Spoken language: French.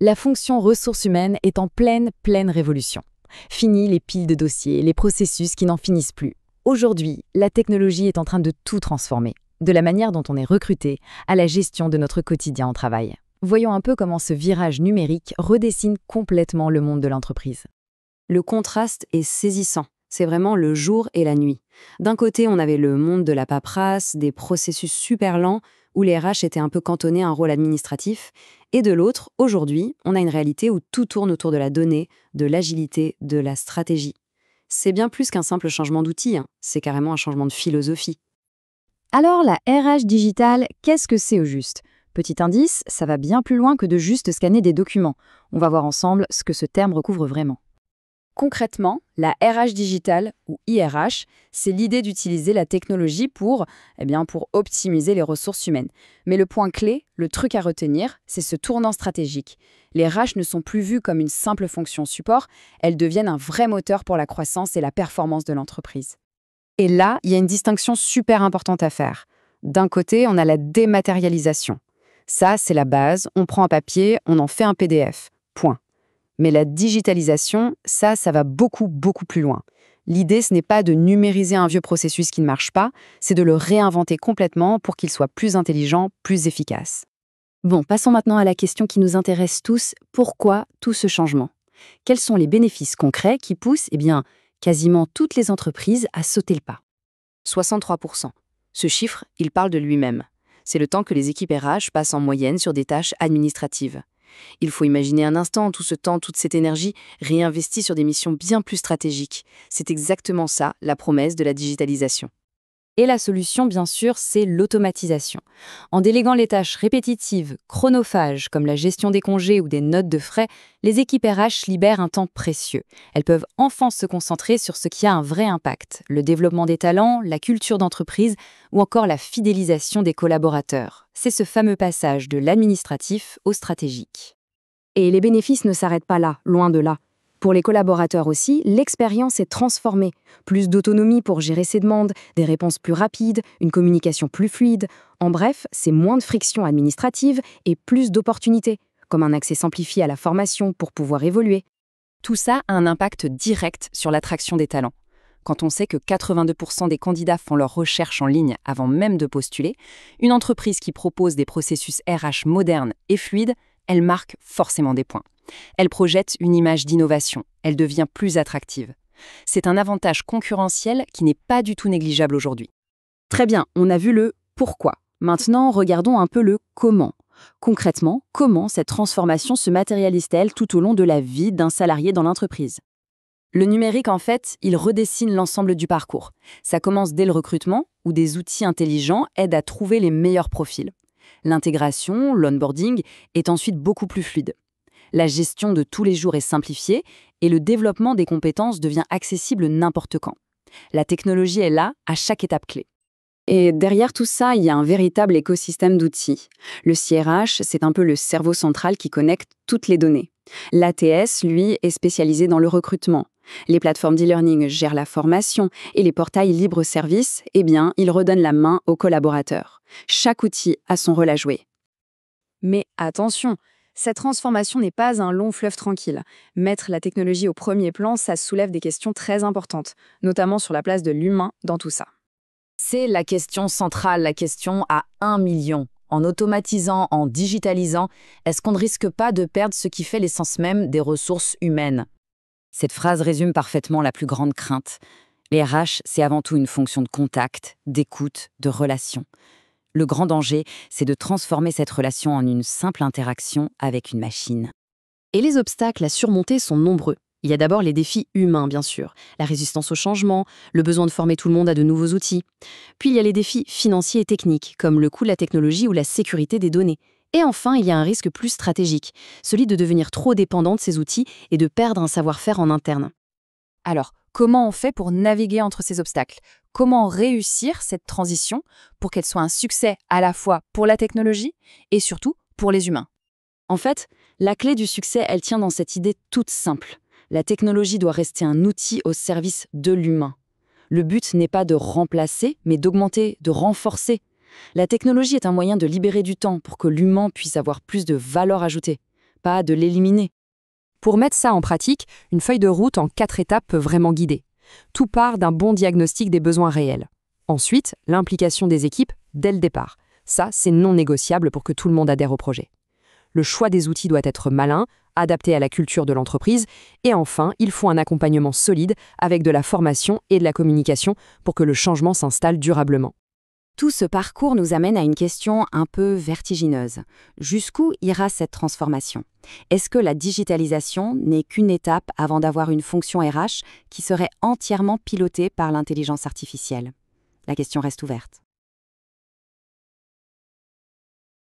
La fonction ressources humaines est en pleine révolution. Fini les piles de dossiers, les processus qui n'en finissent plus. Aujourd'hui, la technologie est en train de tout transformer, de la manière dont on est recruté à la gestion de notre quotidien au travail. Voyons un peu comment ce virage numérique redessine complètement le monde de l'entreprise. Le contraste est saisissant. C'est vraiment le jour et la nuit. D'un côté, on avait le monde de la paperasse, des processus super lents, où les RH étaient un peu cantonnés à un rôle administratif. Et de l'autre, aujourd'hui, on a une réalité où tout tourne autour de la donnée, de l'agilité, de la stratégie. C'est bien plus qu'un simple changement d'outil, c'est carrément un changement de philosophie. Alors la RH digitale, qu'est-ce que c'est au juste ? Petit indice, ça va bien plus loin que de juste scanner des documents. On va voir ensemble ce que ce terme recouvre vraiment. Concrètement, la RH digitale, ou IRH, c'est l'idée d'utiliser la technologie pour optimiser les ressources humaines. Mais le point clé, le truc à retenir, c'est ce tournant stratégique. Les RH ne sont plus vues comme une simple fonction support, elles deviennent un vrai moteur pour la croissance et la performance de l'entreprise. Et là, il y a une distinction super importante à faire. D'un côté, on a la dématérialisation. Ça, c'est la base, on prend un papier, on en fait un PDF. Point. Mais la digitalisation, ça va beaucoup plus loin. L'idée, ce n'est pas de numériser un vieux processus qui ne marche pas, c'est de le réinventer complètement pour qu'il soit plus intelligent, plus efficace. Bon, passons maintenant à la question qui nous intéresse tous. Pourquoi tout ce changement ? Quels sont les bénéfices concrets qui poussent, quasiment toutes les entreprises à sauter le pas ? 63%. Ce chiffre, il parle de lui-même. C'est le temps que les équipes RH passent en moyenne sur des tâches administratives. Il faut imaginer un instant tout ce temps, toute cette énergie réinvestie sur des missions bien plus stratégiques. C'est exactement ça, la promesse de la digitalisation. Et la solution, bien sûr, c'est l'automatisation. En déléguant les tâches répétitives, chronophages, comme la gestion des congés ou des notes de frais, les équipes RH libèrent un temps précieux. Elles peuvent enfin se concentrer sur ce qui a un vrai impact, le développement des talents, la culture d'entreprise ou encore la fidélisation des collaborateurs. C'est ce fameux passage de l'administratif au stratégique. Et les bénéfices ne s'arrêtent pas là, loin de là. Pour les collaborateurs aussi, l'expérience est transformée. Plus d'autonomie pour gérer ses demandes, des réponses plus rapides, une communication plus fluide. En bref, c'est moins de friction administrative et plus d'opportunités, comme un accès simplifié à la formation pour pouvoir évoluer. Tout ça a un impact direct sur l'attraction des talents. Quand on sait que 82% des candidats font leurs recherches en ligne avant même de postuler, une entreprise qui propose des processus RH modernes et fluides, elle marque forcément des points. Elle projette une image d'innovation, elle devient plus attractive. C'est un avantage concurrentiel qui n'est pas du tout négligeable aujourd'hui. Très bien, on a vu le pourquoi. Maintenant, regardons un peu le comment. Concrètement, comment cette transformation se matérialise-t-elle tout au long de la vie d'un salarié dans l'entreprise ? Le numérique, en fait, il redessine l'ensemble du parcours. Ça commence dès le recrutement, où des outils intelligents aident à trouver les meilleurs profils. L'intégration, l'onboarding, est ensuite beaucoup plus fluide. La gestion de tous les jours est simplifiée et le développement des compétences devient accessible n'importe quand. La technologie est là à chaque étape clé. Et derrière tout ça, il y a un véritable écosystème d'outils. Le CRH, c'est un peu le cerveau central qui connecte toutes les données. L'ATS, lui, est spécialisé dans le recrutement. Les plateformes d'e-learning gèrent la formation et les portails libre-service, ils redonnent la main aux collaborateurs. Chaque outil a son rôle à jouer. Mais attention, cette transformation n'est pas un long fleuve tranquille. Mettre la technologie au premier plan, ça soulève des questions très importantes, notamment sur la place de l'humain dans tout ça. C'est la question centrale, la question à 1 million. En automatisant, en digitalisant, est-ce qu'on ne risque pas de perdre ce qui fait l'essence même des ressources humaines ? Cette phrase résume parfaitement la plus grande crainte. Les RH, c'est avant tout une fonction de contact, d'écoute, de relation. Le grand danger, c'est de transformer cette relation en une simple interaction avec une machine. Et les obstacles à surmonter sont nombreux. Il y a d'abord les défis humains, bien sûr, la résistance au changement, le besoin de former tout le monde à de nouveaux outils. Puis il y a les défis financiers et techniques, comme le coût de la technologie ou la sécurité des données. Et enfin, il y a un risque plus stratégique, celui de devenir trop dépendant de ces outils et de perdre un savoir-faire en interne. Alors, comment on fait pour naviguer entre ces obstacles ? Comment réussir cette transition pour qu'elle soit un succès à la fois pour la technologie et surtout pour les humains ? En fait, la clé du succès, elle tient dans cette idée toute simple. La technologie doit rester un outil au service de l'humain. Le but n'est pas de remplacer, mais d'augmenter, de renforcer. La technologie est un moyen de libérer du temps pour que l'humain puisse avoir plus de valeur ajoutée. pas de l'éliminer. Pour mettre ça en pratique, une feuille de route en 4 étapes peut vraiment guider. Tout part d'un bon diagnostic des besoins réels. Ensuite, l'implication des équipes dès le départ. Ça, c'est non négociable pour que tout le monde adhère au projet. Le choix des outils doit être malin, adapté à la culture de l'entreprise. Et enfin, il faut un accompagnement solide avec de la formation et de la communication pour que le changement s'installe durablement. Tout ce parcours nous amène à une question un peu vertigineuse. Jusqu'où ira cette transformation? Est-ce que la digitalisation n'est qu'une étape avant d'avoir une fonction RH qui serait entièrement pilotée par l'intelligence artificielle? La question reste ouverte.